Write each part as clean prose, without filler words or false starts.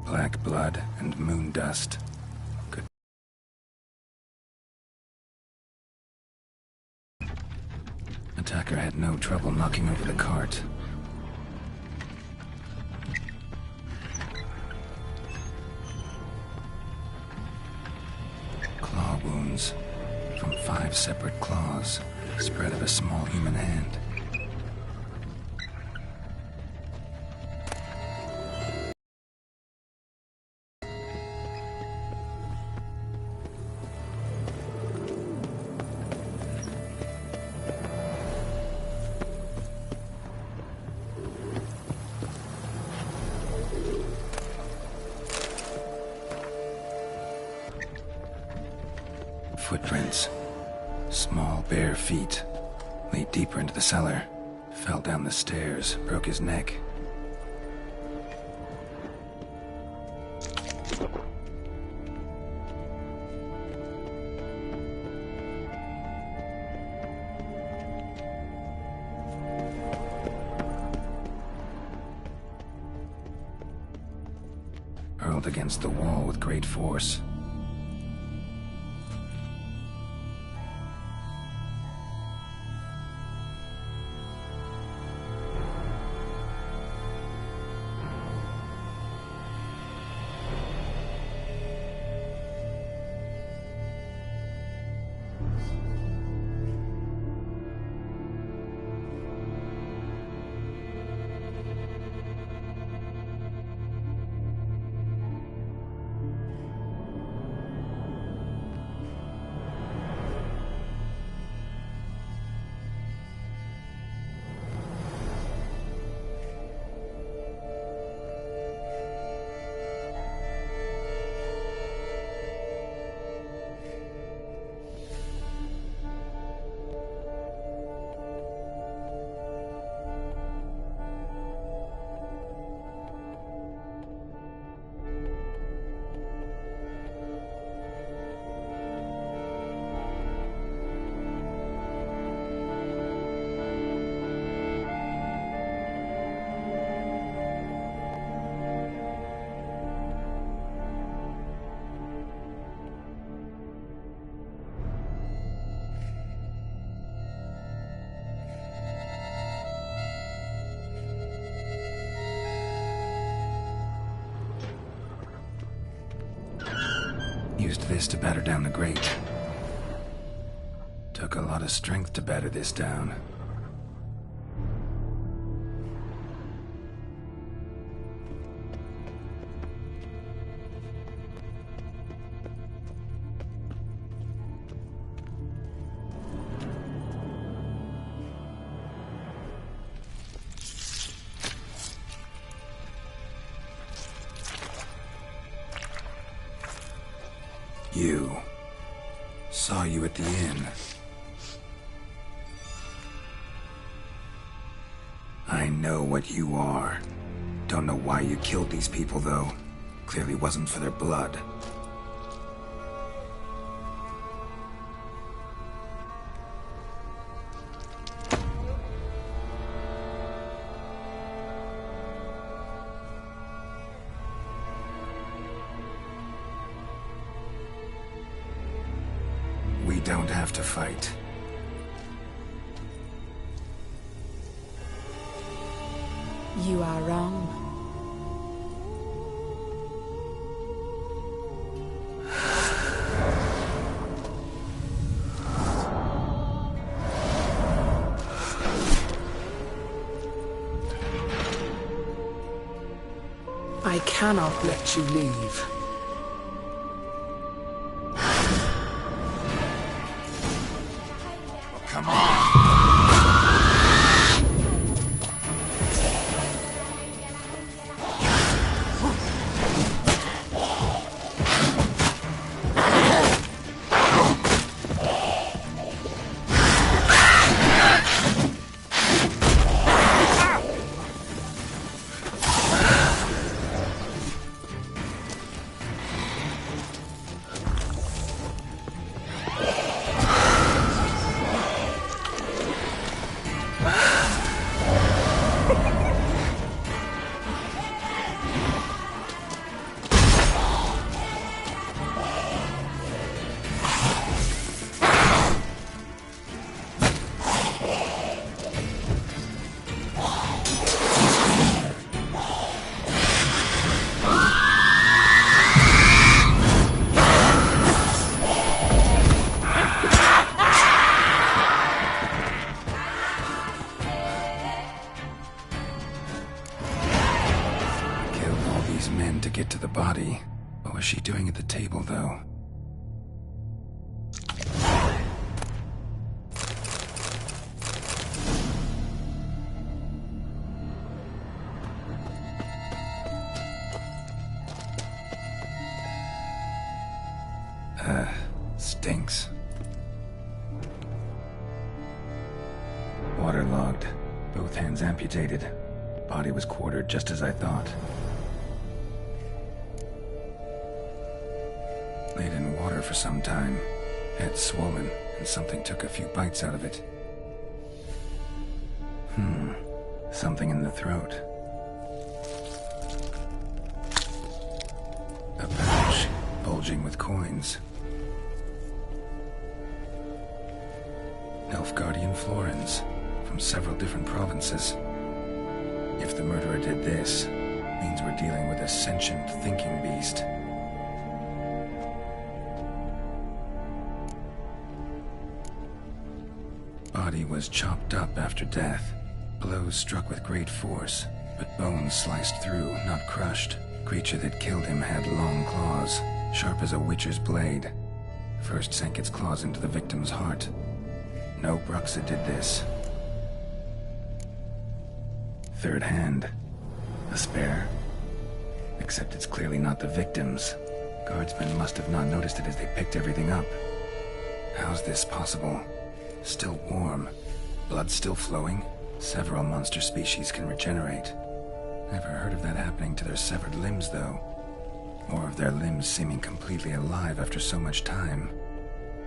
Black blood and moon dust. Good. Attacker had no trouble knocking over the cart. Claw wounds from 5 separate claws, spread of a small human hand. Footprints. Small, bare feet. Lead deeper into the cellar. Fell down the stairs, broke his neck. Hurled against the wall with great force. Used this to batter down the grate. Took a lot of strength to batter this down. You. Saw you at the inn. I know what you are. Don't know why you killed these people, though. Clearly wasn't for their blood. We don't have to fight. You are wrong. I cannot let you leave. Come on! was she doing at the table, though? Stinks. Waterlogged. Both hands amputated. Body was quartered just as I thought. Laid in water for some time. Head swollen, and something took a few bites out of it. Something in the throat. A pouch, bulging with coins. Nilfgaardian florins, from several different provinces. If the murderer did this, means we're dealing with a sentient thinking beast. Body was chopped up after death. Blows struck with great force, but bones sliced through, not crushed. Creature that killed him had long claws, sharp as a witcher's blade. First sank its claws into the victim's heart. No Bruxa did this. Third hand. A spare. Except it's clearly not the victim's. Guardsmen must have not noticed it as they picked everything up. How's this possible? Still warm. Blood still flowing? Several monster species can regenerate. Never heard of that happening to their severed limbs, though. Or of their limbs seeming completely alive after so much time.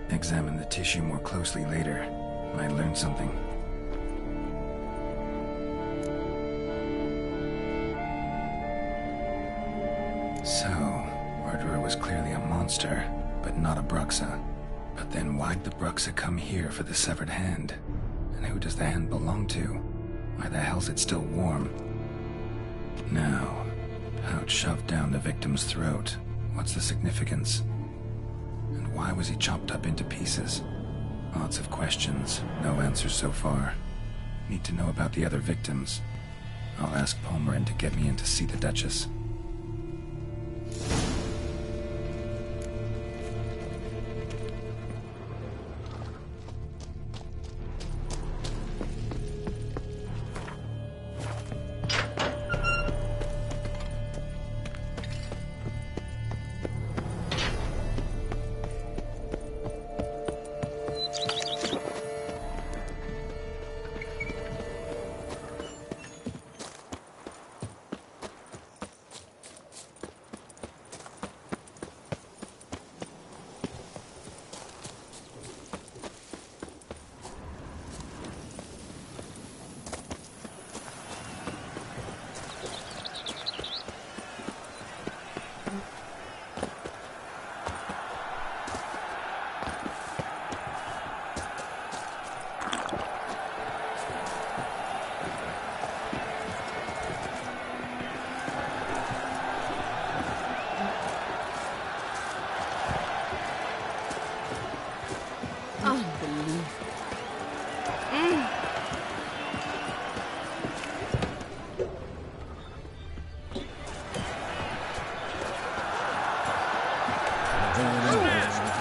Examine the tissue more closely later. Might learn something. So, murderer was clearly a monster, but not a Bruxa. But then why'd the Bruxa come here for the severed hand? And who does the hand belong to? Why the hell's it still warm? Now, pouch shoved down the victim's throat. What's the significance? And why was he chopped up into pieces? Lots of questions, no answers so far. Need to know about the other victims. I'll ask Palmerin to get me in to see the Duchess.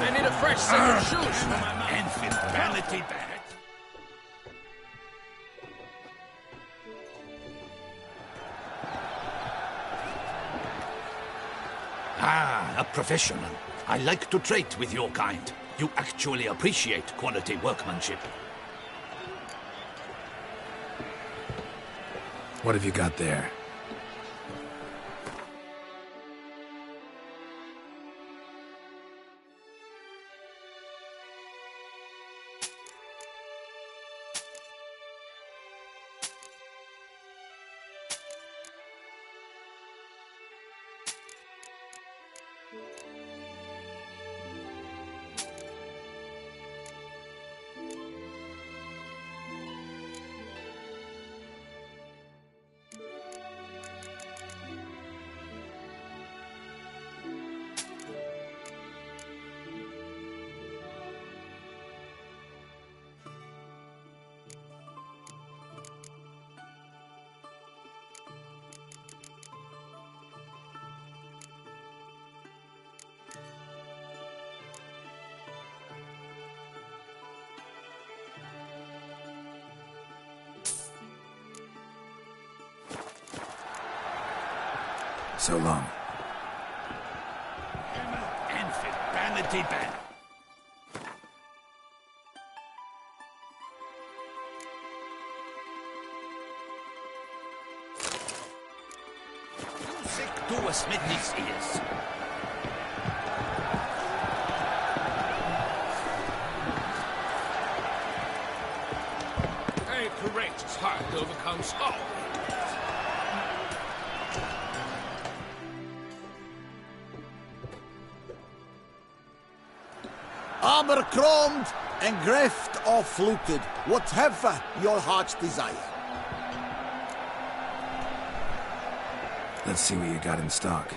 I need a fresh set of shoes. Infant vanity bag. Ah, a professional. I like to trade with your kind. You actually appreciate quality workmanship. What have you got there? So long. Enfield, vanity band. Sick to a smithy's ears. A courageous heart overcomes all. Armor chromed and greft or fluted, whatever your heart's desire. Let's see what you got in stock.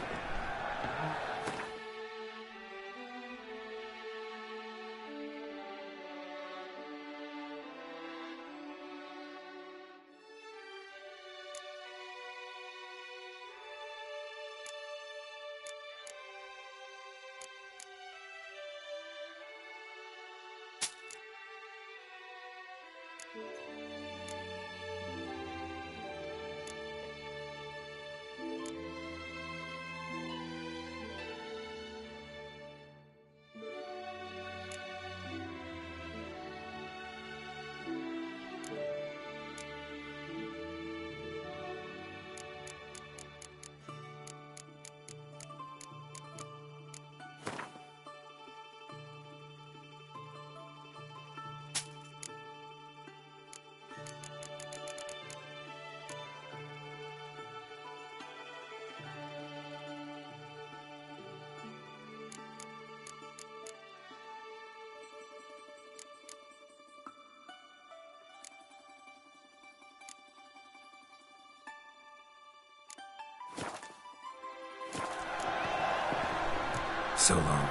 So long.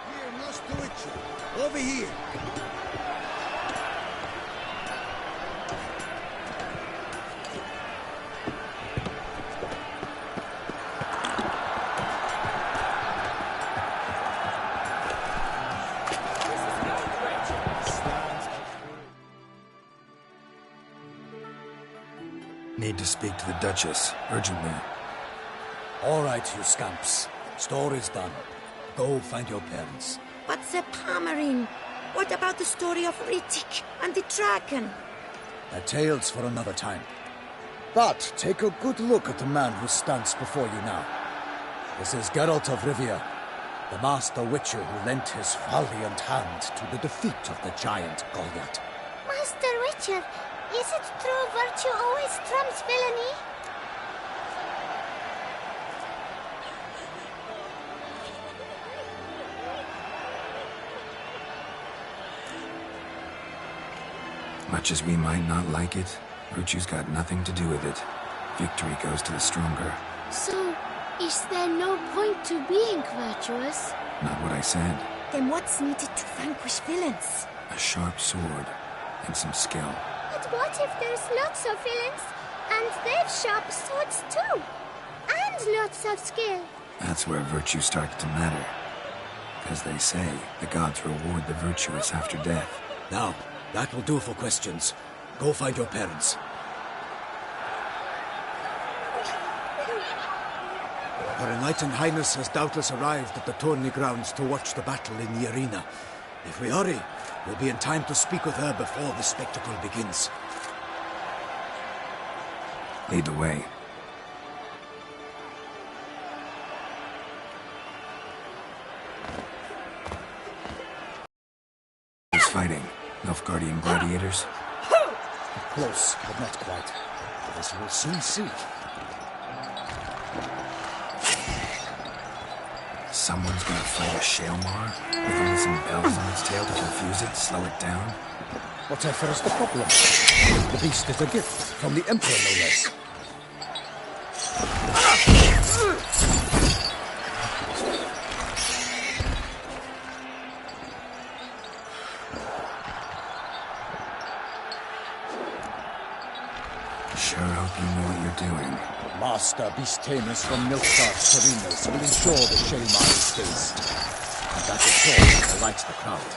Here, Master Witcher. Over here. Need to speak to the Duchess, urgently. All right, you scamps. Story's done. Go find your parents. But Sir Palmerin, what about the story of Rittik and the dragon? A tale's for another time. But take a good look at the man who stands before you now. This is Geralt of Rivia, the Master Witcher who lent his valiant hand to the defeat of the giant Goliath. Master Witcher, is it true virtue always trumps villainy? Much as we might not like it, virtue's got nothing to do with it. Victory goes to the stronger. So, is there no point to being virtuous? Not what I said. Then what's needed to vanquish villains? A sharp sword and some skill. But what if there's lots of villains, and they've sharp swords too? And lots of skill? That's where virtue starts to matter. As they say, the gods reward the virtuous after death. Now, that will do for questions. Go find your parents. Her Enlightened Highness has doubtless arrived at the tourney grounds to watch the battle in the arena. If we hurry, we'll be in time to speak with her before the spectacle begins. Lead the way. Who's fighting? Nilfgaardian gladiators? Close, but not quite. As we'll soon see. Someone's gonna fight a Shaelmar? With only some bells on its tail to confuse it, slow it down? Whatever is the problem? The beast is a gift from the Emperor, no less. Sure hope you know what you're doing. Master Beast-Tamers from Nilfgaard's arenas will ensure the Shaelmar is faced. And that assault delights the crowd.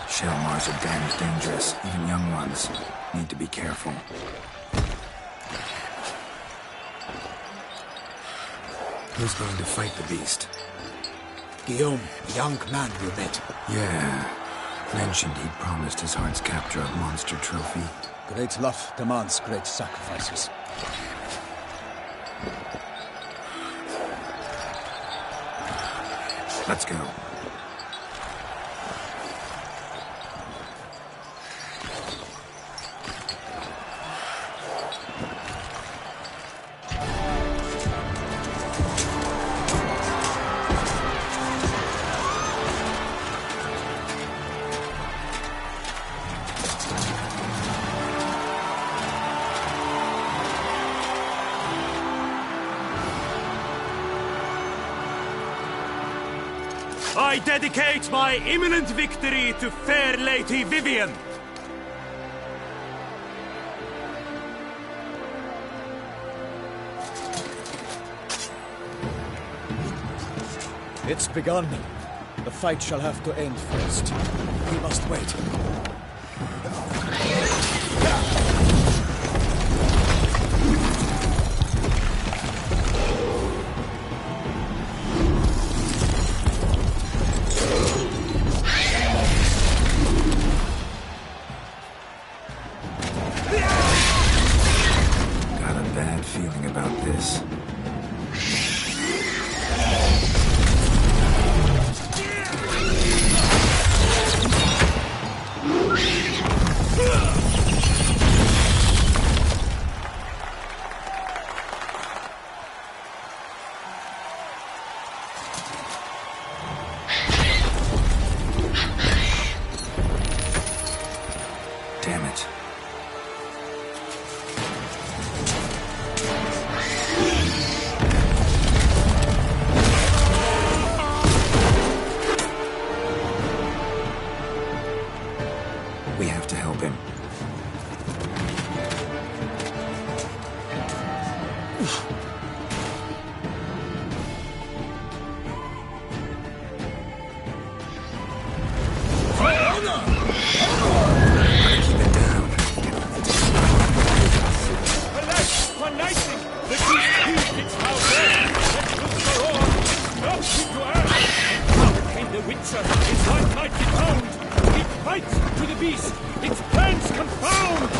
Shaelmars are damned dangerous, even young ones. Need to be careful. Who's going to fight the beast? Guillaume, the young man you met. Yeah. Mentioned he'd promised his heart's capture of monster trophy. Great love demands great sacrifices. Let's go. I dedicate my imminent victory to fair Lady Vivian. It's begun. The fight shall have to end first. We must wait. Got a bad feeling about this. Damn it. We have to help him. Keep it down. Alas, for Nighting, the beast heaved its foul breath, and took the roar, knocked into earth. Now came the Witcher, his white might be found. It fights to the beast, its plans confound.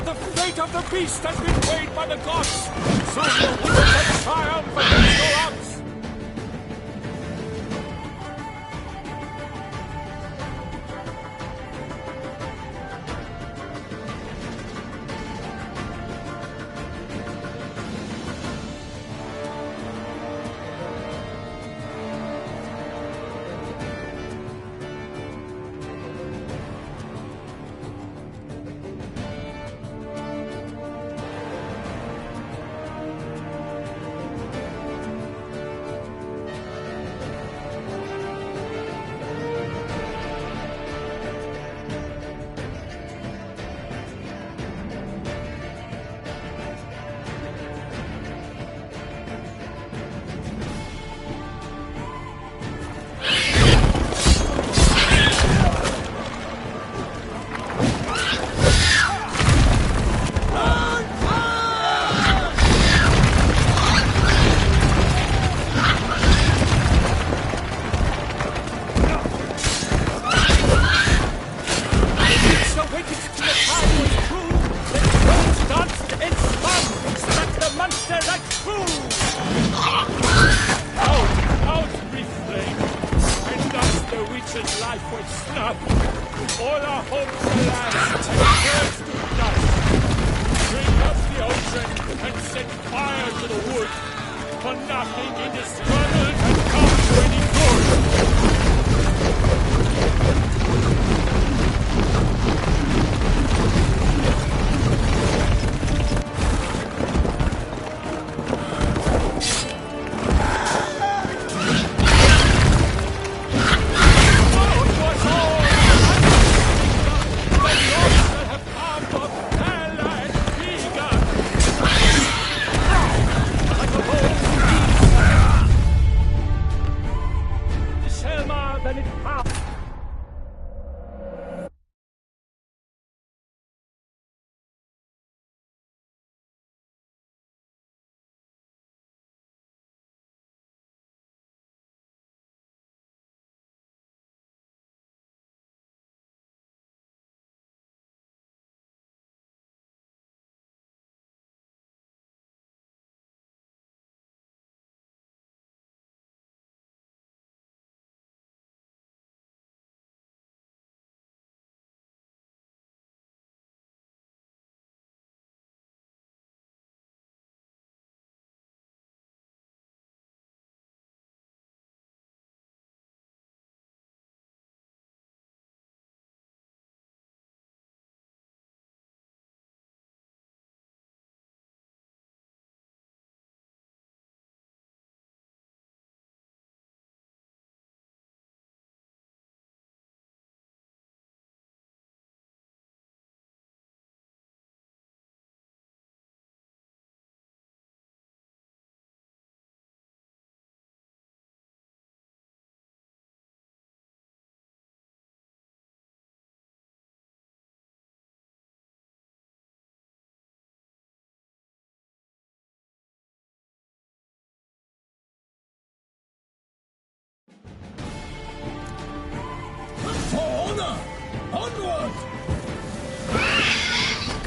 The fate of the beast has been weighed by the gods. Soon the Witcher shall triumph against the odds. For nothing in this struggle can come to any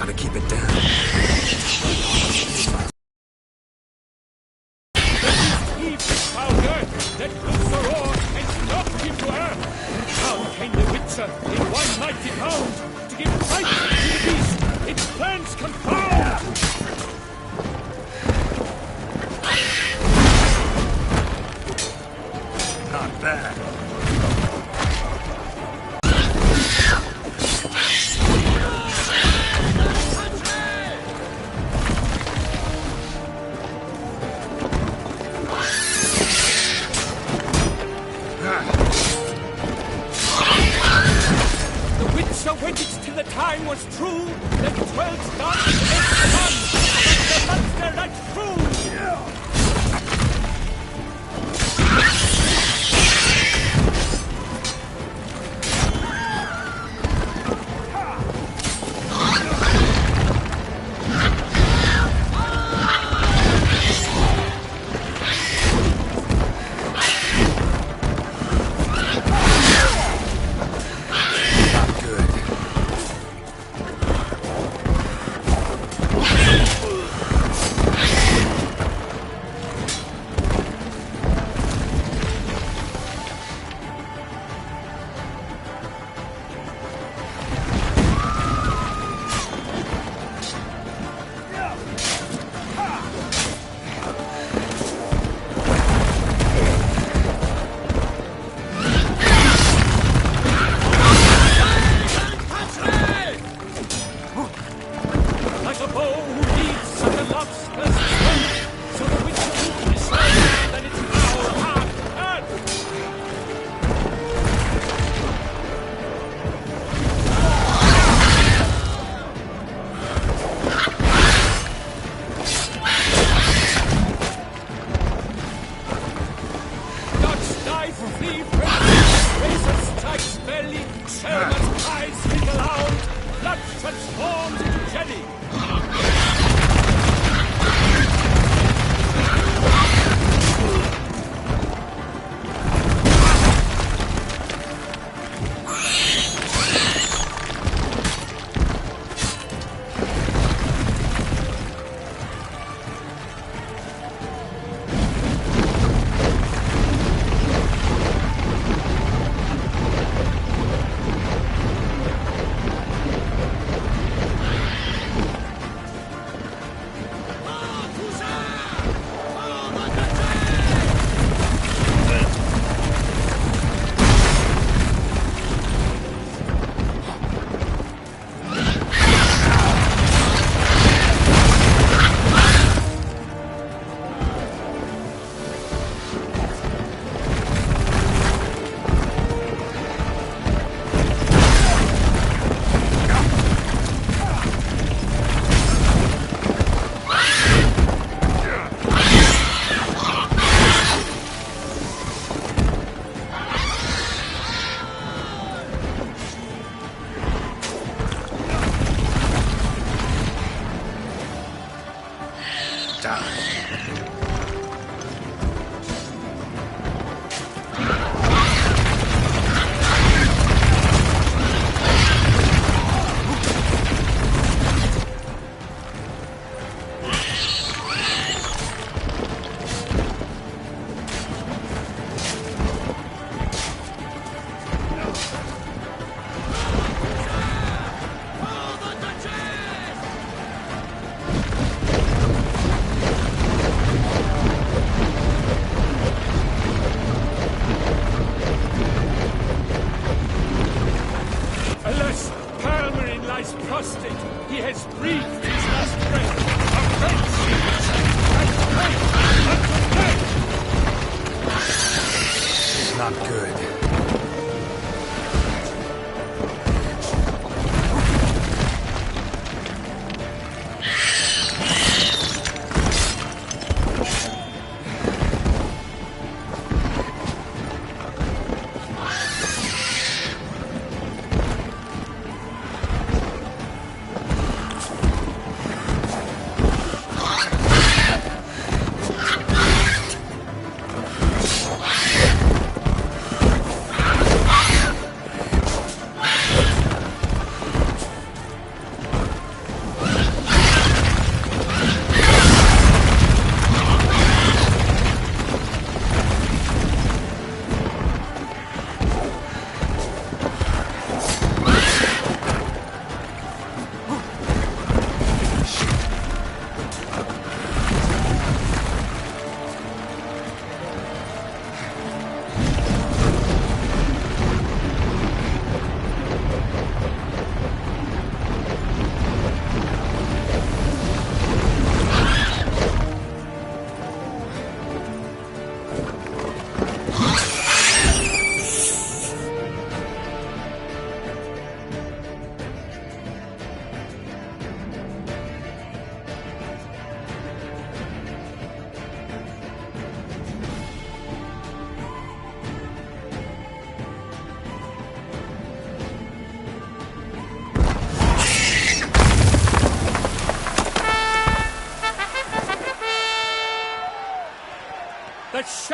Gotta keep it down. Heaved his foul girth, let loose the roar, and knocked him to earth. Down came the Witcher in one mighty bound to give fight to the beast, its plans confound. Not bad. Waited till the time was true, then 12 dark and sun, but the monster right through.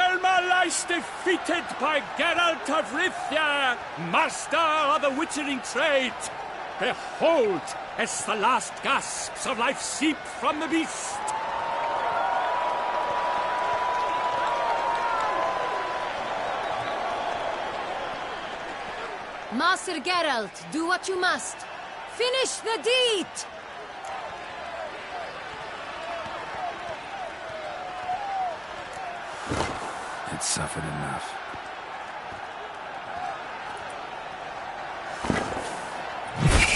Selma lies defeated by Geralt of Rivia, master of the witchering trade. Behold, as the last gasps of life seep from the beast. Master Geralt, do what you must. Finish the deed! It's suffered enough.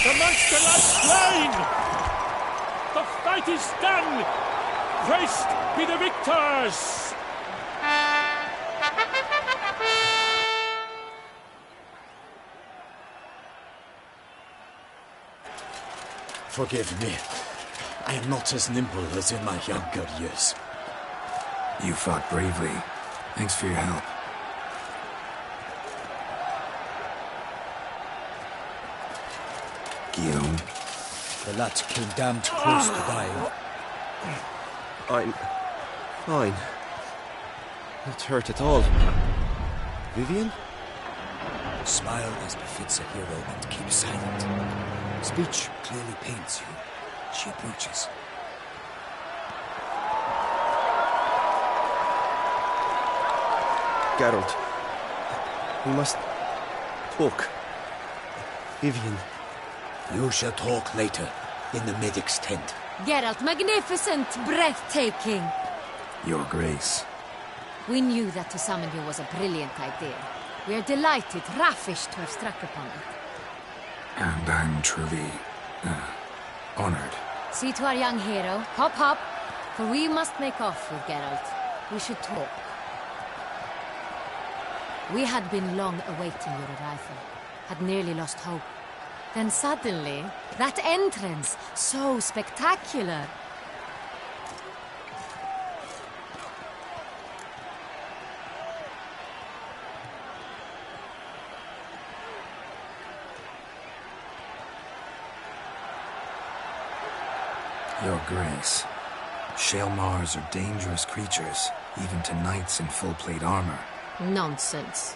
The monster lies slain! The fight is done! Praised be the victors! Forgive me. I am not as nimble as in my younger years. You fought bravely. Thanks for your help. Guillaume? The lad came damned close to dying. I'm fine. Not hurt at all. Vivian? Smile as befits a hero and keep silent. Speech clearly pains you. She approaches. Geralt. We must talk. Vivian. You shall talk later, in the medic's tent. Geralt, magnificent, breathtaking. Your Grace. We knew that to summon you was a brilliant idea. We are delighted, ravished to have struck upon it. And I'm truly, honored. See to our young hero. Hop, hop. For we must make off with Geralt. We should talk. We had been long awaiting your arrival. Had nearly lost hope. Then suddenly, that entrance, so spectacular. Your Grace. Shaelmars are dangerous creatures, even to knights in full plate armor. Nonsense.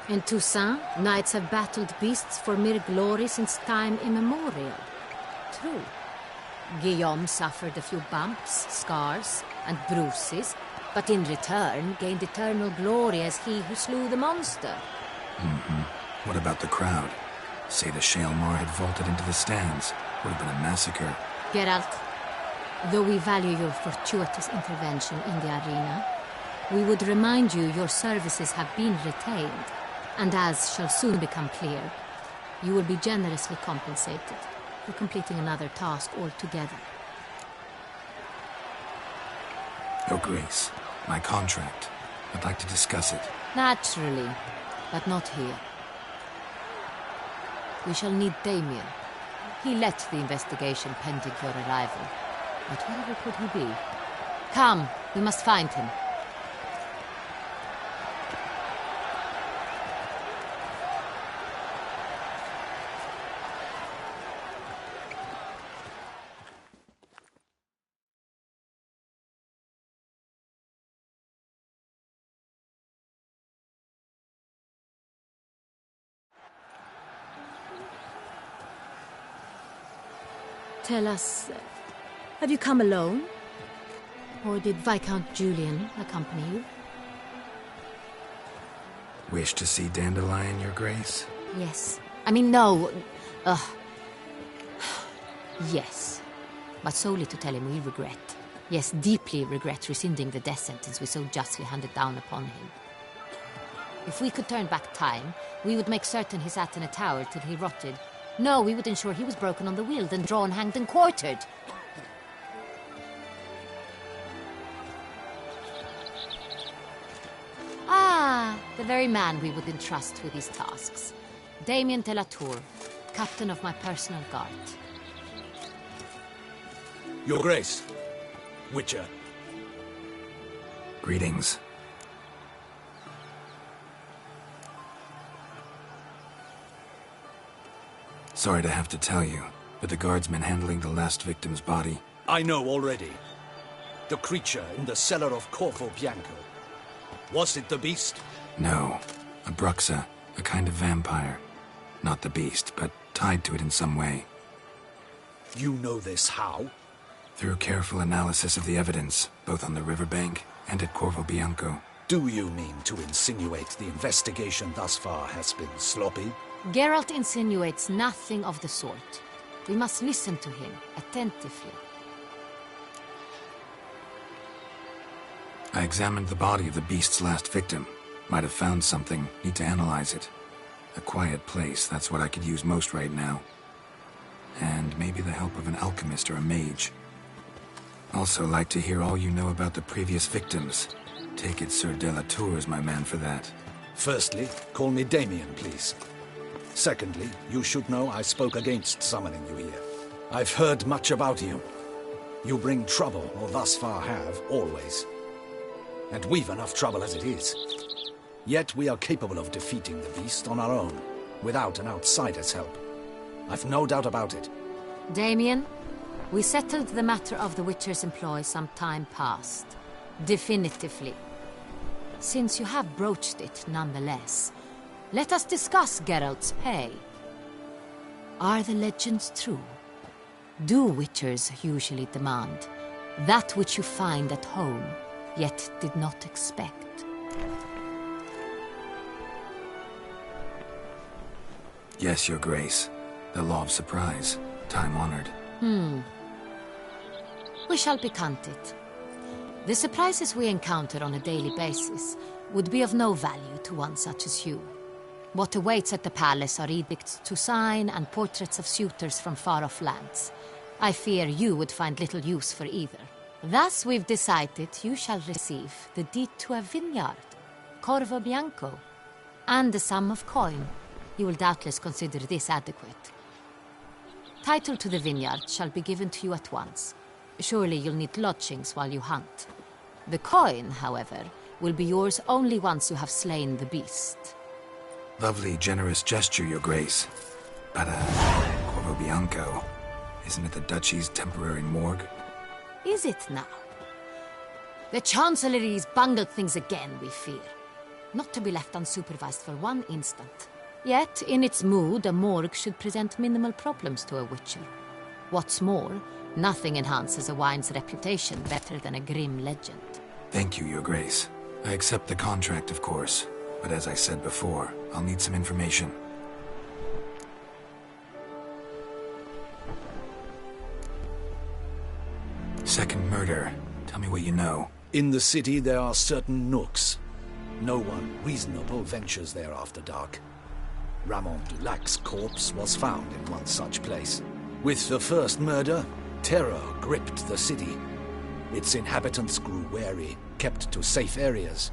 In Toussaint, knights have battled beasts for mere glory since time immemorial. True. Guillaume suffered a few bumps, scars, and bruises, but in return gained eternal glory as he who slew the monster. What about the crowd? Say the Shaelmar had vaulted into the stands. Would have been a massacre. Geralt, though we value your fortuitous intervention in the arena, we would remind you your services have been retained, and as shall soon become clear, you will be generously compensated for completing another task altogether. Your Grace, my contract. I'd like to discuss it. Naturally, but not here. We shall need Damien. He led the investigation pending your arrival. But wherever could he be? Come, we must find him. Tell us, have you come alone? Or did Viscount Julian accompany you? Wish to see Dandelion, Your Grace? Yes. I mean, no. Yes. But solely to tell him we regret. Yes, deeply regret rescinding the death sentence we so justly handed down upon him. If we could turn back time, we would make certain he sat in a tower till he rotted. No, we would ensure he was broken on the wheel, then drawn, hanged, and quartered. Ah, the very man we would entrust with these tasks. Damien de la Tour, captain of my personal guard. Your Grace, Witcher. Greetings. Sorry to have to tell you, but the guardsman handling the last victim's body... I know already. The creature in the cellar of Corvo Bianco. Was it the beast? No. A Bruxa. A kind of vampire. Not the beast, but tied to it in some way. You know this how? Through careful analysis of the evidence, both on the riverbank and at Corvo Bianco. Do you mean to insinuate the investigation thus far has been sloppy? Geralt insinuates nothing of the sort. We must listen to him attentively. I examined the body of the beast's last victim. Might have found something. Need to analyze it. A quiet place, that's what I could use most right now. And maybe the help of an alchemist or a mage. Also like to hear all you know about the previous victims. Take it Sir de la Tour is my man for that. Firstly, call me Damien, please. Secondly, you should know I spoke against summoning you here. I've heard much about you. You bring trouble, or thus far have, always. And we've enough trouble as it is. Yet we are capable of defeating the beast on our own, without an outsider's help. I've no doubt about it. Damien, we settled the matter of the Witcher's employ some time past. Definitively. Since you have broached it nonetheless, let us discuss Geralt's pay. Are the legends true? Do Witchers usually demand that which you find at home, yet did not expect? Yes, Your Grace. The law of surprise. Time-honored. We shall becant it. The surprises we encounter on a daily basis would be of no value to one such as you. What awaits at the palace are edicts to sign and portraits of suitors from far-off lands. I fear you would find little use for either. Thus we've decided you shall receive the deed to a vineyard, Corvo Bianco, and the sum of coin. You will doubtless consider this adequate. Title to the vineyard shall be given to you at once. Surely you'll need lodgings while you hunt. The coin, however, will be yours only once you have slain the beast. Lovely, generous gesture, Your Grace. But, Corvo Bianco, isn't it the Duchy's temporary morgue? Is it now? The Chancellery's bungled things again, we fear. Not to be left unsupervised for one instant. Yet, in its mood, a morgue should present minimal problems to a Witcher. What's more, nothing enhances a wine's reputation better than a grim legend. Thank you, Your Grace. I accept the contract, of course. But as I said before, I'll need some information. Second murder. Tell me what you know. In the city, there are certain nooks. No one reasonable ventures there after dark. Ramon Dulac's corpse was found in one such place. With the first murder, terror gripped the city. Its inhabitants grew wary, kept to safe areas.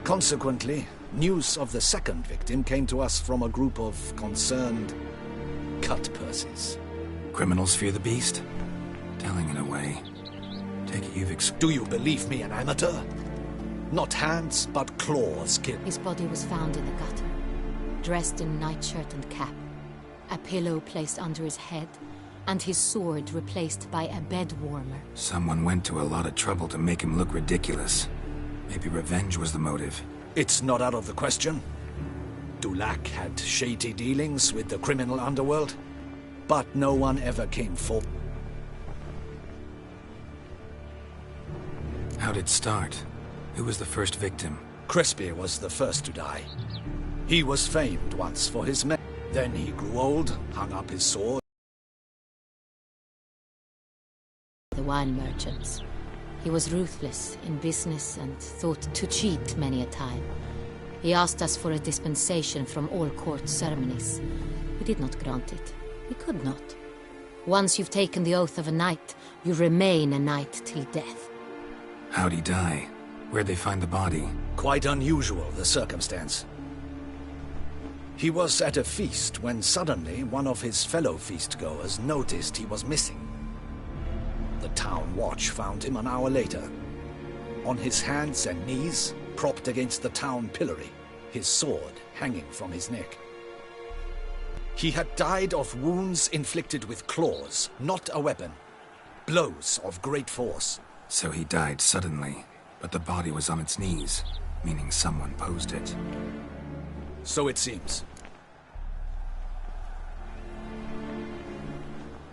Consequently, news of the second victim came to us from a group of concerned cut-purses. Criminals fear the beast? Telling in a way. Take it you've Do you believe me an amateur? Not hands, but claws killed. His body was found in the gutter, dressed in nightshirt and cap, a pillow placed under his head, and his sword replaced by a bed warmer. Someone went to a lot of trouble to make him look ridiculous. Maybe revenge was the motive. It's not out of the question. Dulac had shady dealings with the criminal underworld, but no one ever came forward. How'd it start? Who was the first victim? Crespi was the first to die. He was famed once for his men. Then he grew old, hung up his sword. The wine merchants. He was ruthless in business and thought to cheat many a time. He asked us for a dispensation from all court ceremonies. We did not grant it. We could not. Once you've taken the oath of a knight, you remain a knight till death. How'd he die? Where'd they find the body? Quite unusual, the circumstance. He was at a feast when suddenly one of his fellow feastgoers noticed he was missing. The town watch found him an hour later. On his hands and knees, propped against the town pillory, his sword hanging from his neck. He had died of wounds inflicted with claws, not a weapon. Blows of great force. So he died suddenly. but the body was on its knees, meaning someone posed it. So it seems.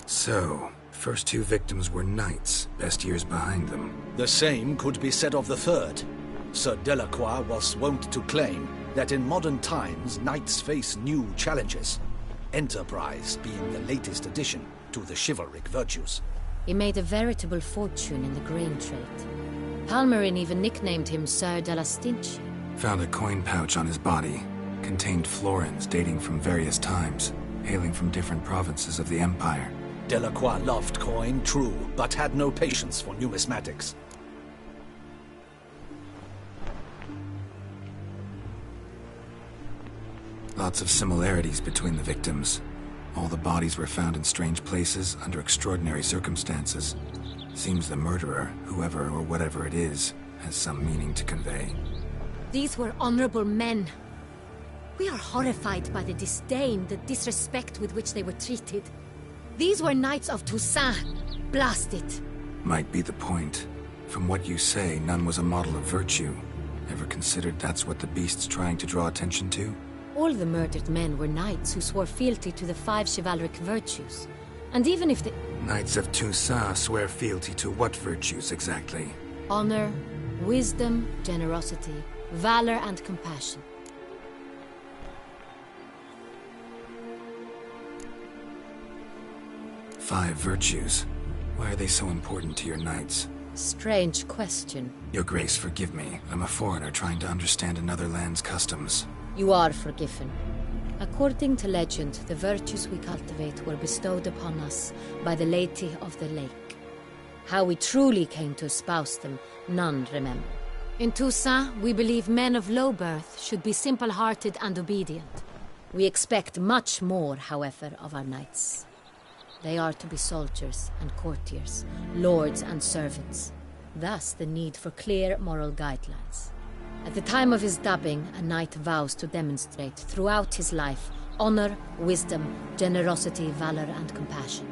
So, first two victims were knights, best years behind them. The same could be said of the third. Sir Delacroix was wont to claim that in modern times knights face new challenges, enterprise being the latest addition to the chivalric virtues. He made a veritable fortune in the grain trade. Palmerin even nicknamed him Sir de la Stinche. Found a coin pouch on his body. Contained florins dating from various times, hailing from different provinces of the Empire. Delacroix loved coin, true, but had no patience for numismatics. Lots of similarities between the victims. All the bodies were found in strange places under extraordinary circumstances. Seems the murderer, whoever or whatever it is, has some meaning to convey. These were honorable men. We are horrified by the disdain, the disrespect with which they were treated. These were knights of Toussaint. Blast it. Might be the point. From what you say, none was a model of virtue. Ever considered that's what the beast's trying to draw attention to? All the murdered men were knights who swore fealty to the 5 chivalric virtues. And even if the... Knights of Toussaint swear fealty to what virtues exactly? Honor, wisdom, generosity, valor, and compassion. Five virtues. Why are they so important to your knights? Strange question. Your Grace, forgive me. I'm a foreigner trying to understand another land's customs. You are forgiven. According to legend, the virtues we cultivate were bestowed upon us by the Lady of the Lake. How we truly came to espouse them, none remember. In Toussaint, we believe men of low birth should be simple-hearted and obedient. We expect much more, however, of our knights. They are to be soldiers and courtiers, lords and servants. Thus the need for clear moral guidelines. At the time of his dubbing, a knight vows to demonstrate throughout his life honor, wisdom, generosity, valor, and compassion.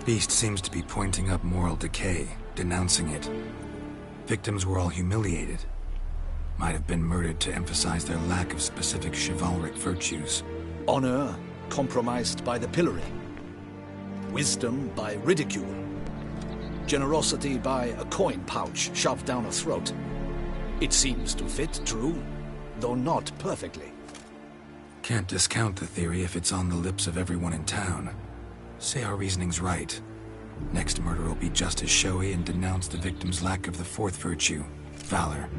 Beast seems to be pointing up moral decay, denouncing it. Victims were all humiliated. Might have been murdered to emphasize their lack of specific chivalric virtues. Honor compromised by the pillory. Wisdom by ridicule. Generosity by a coin pouch shoved down a throat. It seems to fit, true, though not perfectly. Can't discount the theory if it's on the lips of everyone in town. Say our reasoning's right. Next murder will be just as showy and denounce the victim's lack of the fourth virtue, valor.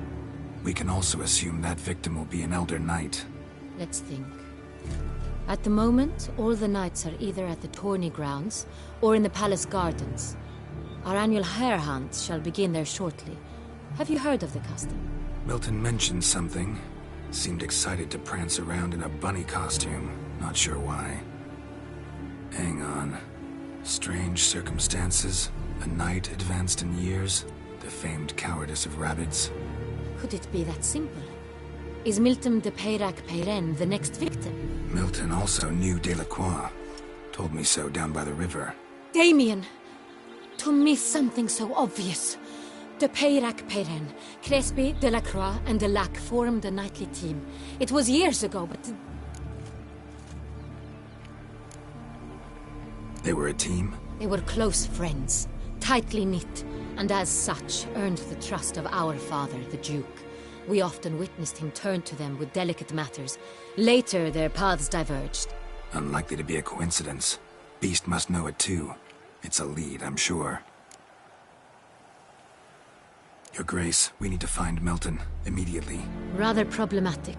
We can also assume that victim will be an elder knight. Let's think. At the moment, all the knights are either at the tourney grounds or in the palace gardens. Our annual hare hunt shall begin there shortly. Have you heard of the custom? Milton mentioned something. Seemed excited to prance around in a bunny costume. Not sure why. Hang on. Strange circumstances. A knight advanced in years. The famed cowardice of rabbits. Could it be that simple? Is Milton de Peyrac-Peyren the next victim? Milton also knew Delacroix. Told me so down by the river. Damien! To miss something so obvious. De Peyrac-Peyren, Crespi, Delacroix, and Delac formed a knightly team. It was years ago, but... They were a team? They were close friends, tightly knit, and as such earned the trust of our father, the Duke. We often witnessed him turn to them with delicate matters. Later, their paths diverged. Unlikely to be a coincidence. Beast must know it too. It's a lead, I'm sure. Your Grace, we need to find Milton, immediately. Rather problematic.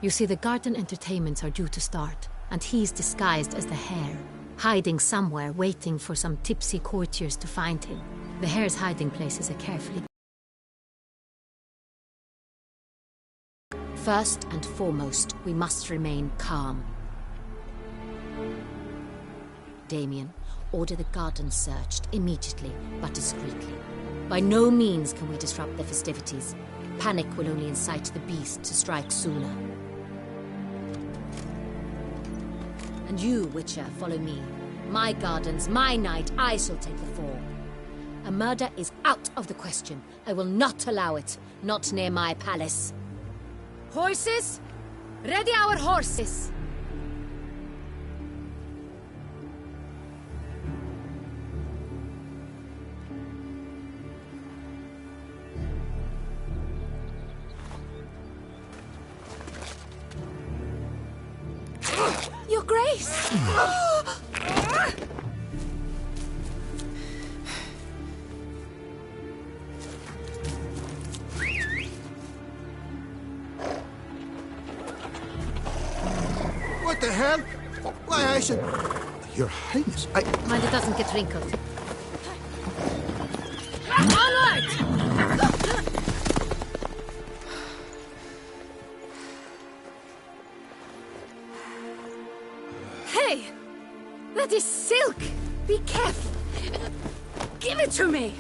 You see, the garden entertainments are due to start, and he's disguised as the hare, hiding somewhere, waiting for some tipsy courtiers to find him. The hare's hiding place is a carefully... First and foremost, we must remain calm. Damien, order the garden searched immediately, but discreetly. By no means can we disrupt the festivities. Panic will only incite the beast to strike sooner. And you, Witcher, follow me. My gardens, my night, I shall take the fall. A murder is out of the question. I will not allow it. Not near my palace. Horses? Ready our horses! Your Grace! What the hell? Why, I should... Your Highness, I... Mind it doesn't get wrinkled. Onward! Hey! That is silk! Be careful! Give it to me!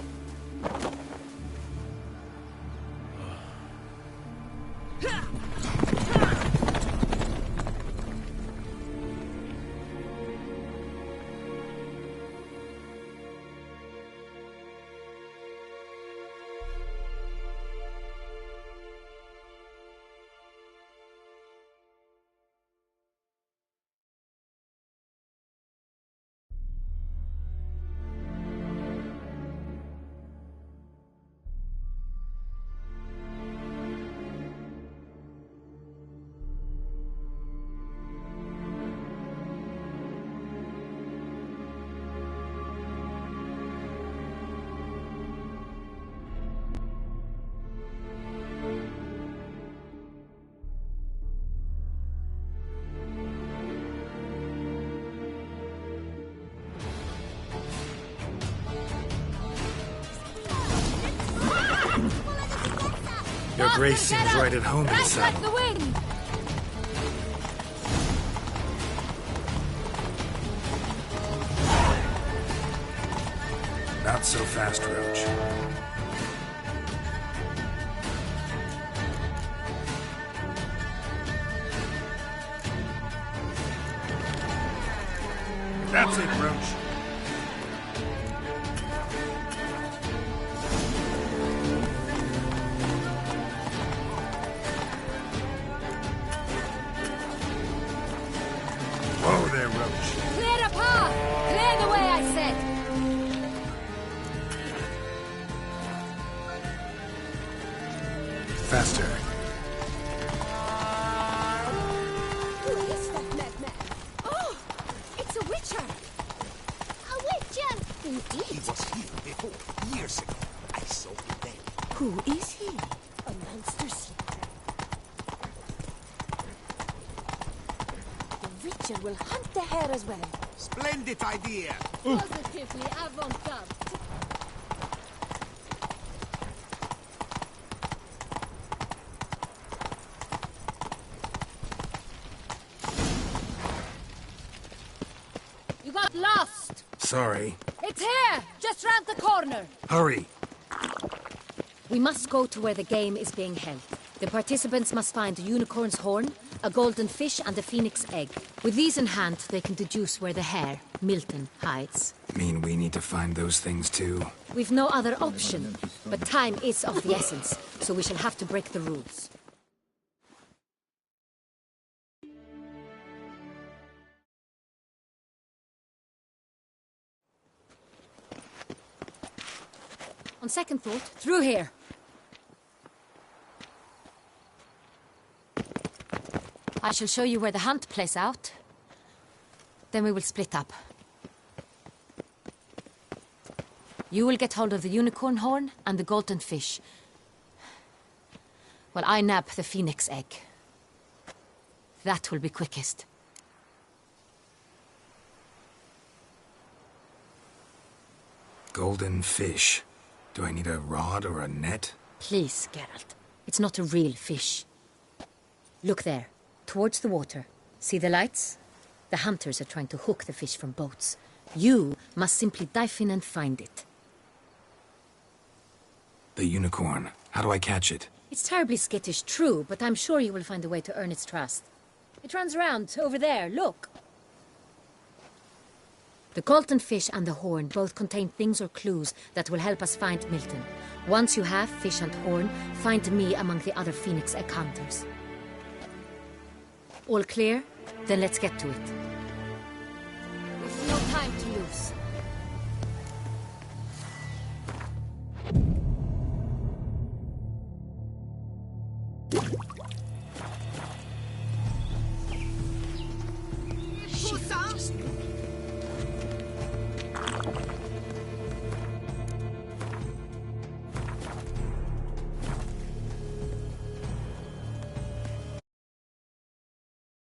Your Grace seems right at home in the saddle. Like the wind! Not so fast, Roach. That's it, Roach. Whoa there, Roach. Clear the path! Clear the way, I said! Faster. Who is that madman? Oh! It's a witcher! A witcher! He Indeed! was here before, years ago. I saw him then. Who is he? A monster sleeper. The witcher will hunt the hare as well. Splendid idea! Positively avant-garde. You got lost! Sorry. It's here! Just round the corner! Hurry. We must go to where the game is being held. The participants must find a unicorn's horn, a golden fish, and a phoenix egg. With these in hand, they can deduce where the hare, Milton, hides. Mean we need to find those things too? We've no other option, but time is of the essence, so we shall have to break the rules. On second thought, through here. I shall show you where the hunt plays out. Then we will split up. You will get hold of the unicorn horn and the golden fish. While I nab the phoenix egg. That will be quickest. Golden fish. Do I need a rod or a net? Please, Geralt. It's not a real fish. Look there, towards the water. See the lights? The hunters are trying to hook the fish from boats. You must simply dive in and find it. The unicorn. How do I catch it? It's terribly skittish, true, but I'm sure you will find a way to earn its trust. It runs around over there, look. The Colton fish and the horn both contain things or clues that will help us find Milton. Once you have fish and horn, find me among the other Phoenix Egg hunters. All clear? Then let's get to it. We've no time to